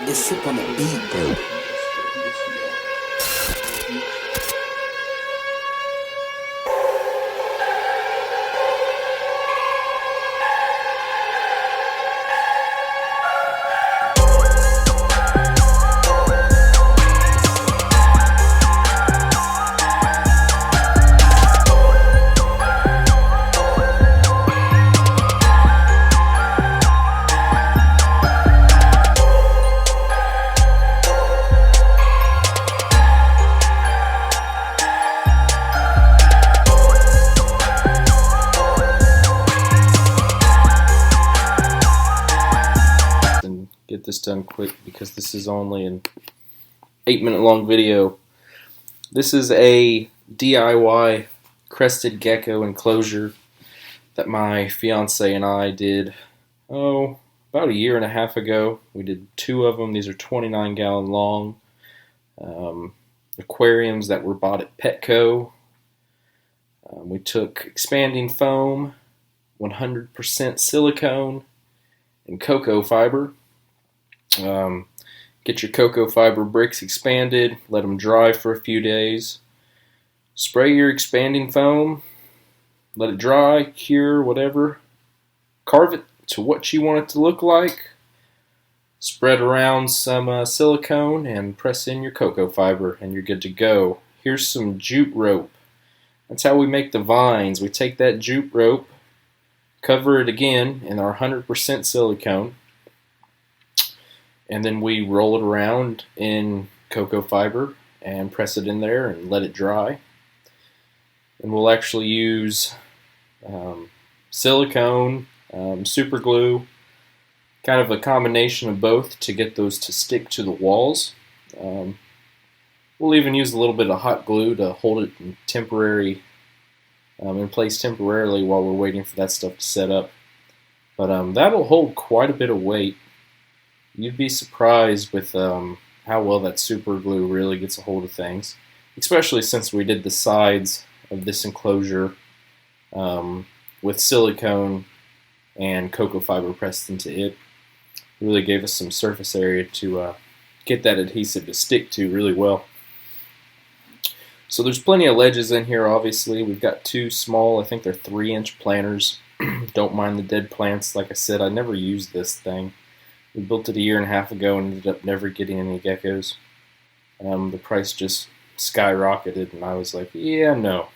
This shit on the beat, bro. And get this done quick because this is only an 8-minute long video. This is a DIY Crested Gecko enclosure that my fiance and I did, about a year and a half ago. We did 2 of them. These are 29-gallon long aquariums that were bought at Petco. We took expanding foam, 100% silicone, and coco fiber. Get your coco fiber bricks expanded, let them dry for a few days. Spray your expanding foam, let it dry, cure, whatever. Carve it to what you want it to look like. Spread around some silicone and press in your coco fiber and you're good to go. Here's some jute rope. That's how we make the vines. We take that jute rope, cover it again in our 100% silicone, and then we roll it around in coco fiber and press it in there and let it dry. And we'll actually use silicone, super glue, kind of a combination of both to get those to stick to the walls. We'll even use a little bit of hot glue to hold it in place temporarily while we're waiting for that stuff to set up. But that'll hold quite a bit of weight. You'd be surprised with how well that super glue really gets a hold of things, especially since we did the sides of this enclosure with silicone and coco fiber pressed into it. It really gave us some surface area to get that adhesive to stick to really well. So there's plenty of ledges in here, obviously. We've got 2 small, I think they're 3-inch planters. Don't mind the dead plants. Like I said, I never used this thing. We built it a year and a half ago and ended up never getting any geckos. The price just skyrocketed and I was like, yeah, no.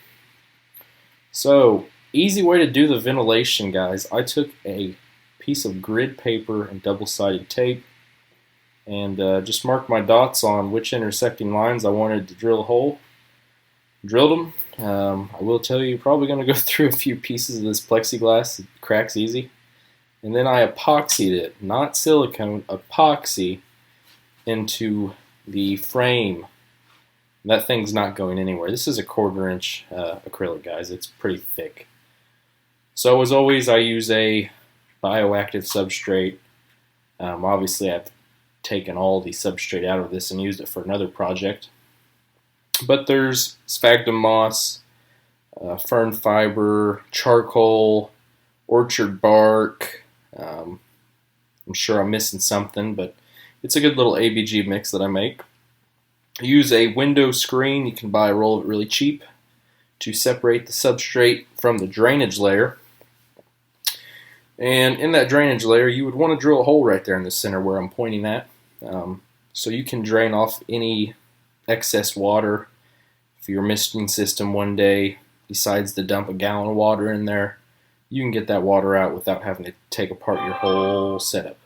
So, easy way to do the ventilation, guys. I took a piece of grid paper and double-sided tape and just marked my dots on which intersecting lines I wanted to drill a hole. Drilled them. I will tell you, you're probably going to go through a few pieces of this plexiglass. It cracks easy. And then I epoxied it, not silicone, epoxy into the frame. That thing's not going anywhere. This is a 1/4-inch acrylic, guys. It's pretty thick. So as always, I use a bioactive substrate. Obviously, I've taken all the substrate out of this and used it for another project. But there's sphagnum moss, fern fiber, charcoal, orchard bark. I'm sure I'm missing something, but it's a good little ABG mix that I make. I use a window screen. You can buy a roll of it really cheap to separate the substrate from the drainage layer. And in that drainage layer, you would want to drill a hole right there in the center where I'm pointing at, so you can drain off any excess water. If your misting system one day decides to dump a gallon of water in there, you can get that water out without having to take apart your whole setup.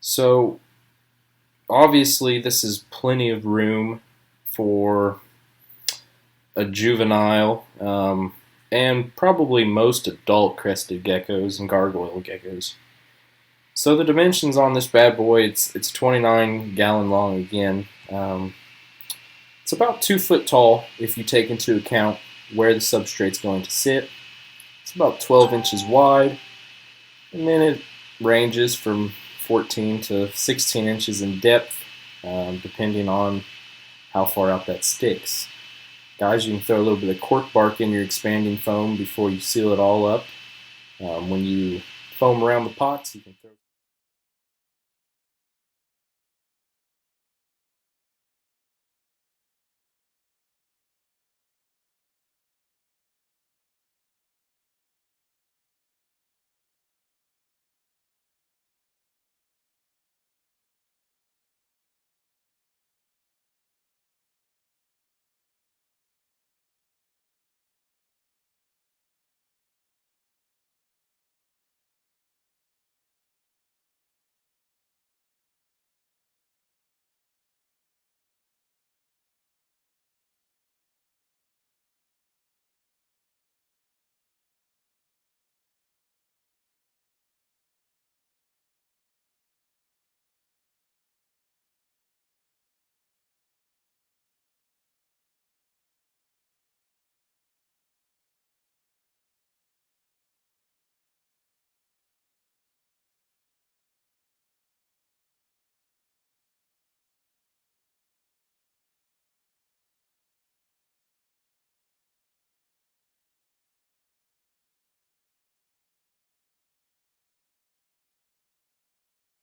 So obviously this is plenty of room for a juvenile and probably most adult crested geckos and gargoyle geckos. So the dimensions on this bad boy, it's 29-gallon long again. It's about 2 foot tall if you take into account where the substrate's going to sit. It's about 12 inches wide, and then it ranges from 14 to 16 inches in depth, depending on how far out that sticks. Guys, you can throw a little bit of cork bark in your expanding foam before you seal it all up. When you foam around the pots, you can throw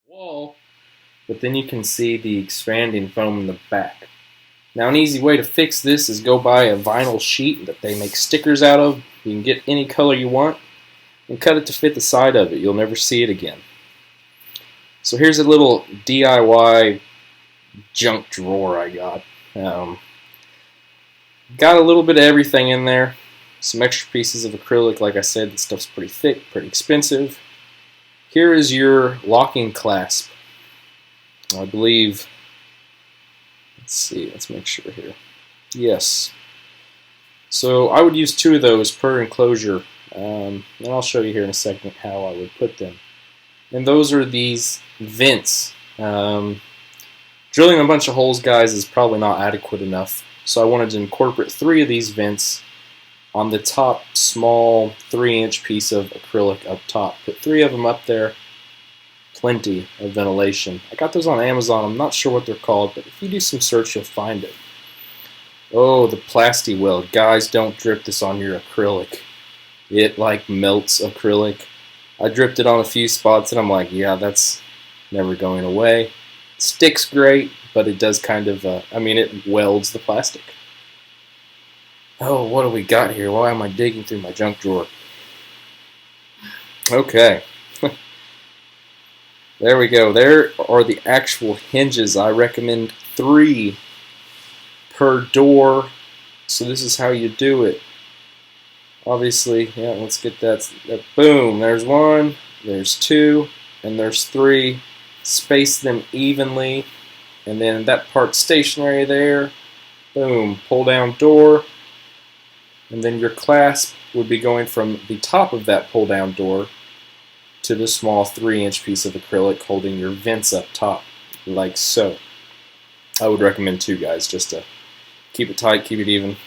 wall, but then you can see the expanding foam in the back. Now an easy way to fix this is go buy a vinyl sheet that they make stickers out of. You can get any color you want and cut it to fit the side of it. You'll never see it again. So here's a little DIY junk drawer I got. Got a little bit of everything in there. Some extra pieces of acrylic. Like I said, this stuff's pretty thick, pretty expensive. Here is your locking clasp. I believe, let's see, let's make sure here. Yes. So I would use 2 of those per enclosure. And I'll show you here in a second how I would put them. And those are these vents. Drilling a bunch of holes, guys, is probably not adequate enough. So I wanted to incorporate 3 of these vents on the top small 3-inch piece of acrylic up top. Put 3 of them up there. Plenty of ventilation. I got those on Amazon. I'm not sure what they're called, but if you do some search, you'll find it. Oh, the Plasti Weld. Guys, don't drip this on your acrylic. It like melts acrylic. I dripped it on a few spots and I'm like, yeah, that's never going away. It sticks great, but it does kind of, it welds the plastic. Oh, what do we got here? Why am I digging through my junk drawer? Okay. There we go. There are the actual hinges. I recommend 3 per door. So this is how you do it. Obviously, yeah, let's get that. Boom, there's 1, there's 2, and there's 3. Space them evenly. And then that part stationary there. Boom, pull down door. And then your clasp would be going from the top of that pull down door to the small 3-inch piece of acrylic holding your vents up top, like so. I would recommend 2, guys, just to keep it tight, keep it even.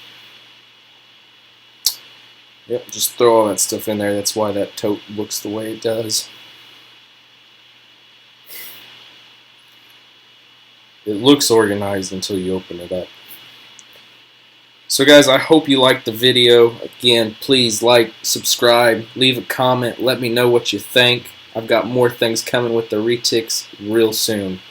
Yep, just throw all that stuff in there. That's why that tote looks the way it does. It looks organized until you open it up. So guys, I hope you liked the video. Again, please like, subscribe, leave a comment, let me know what you think. I've got more things coming with the retics real soon.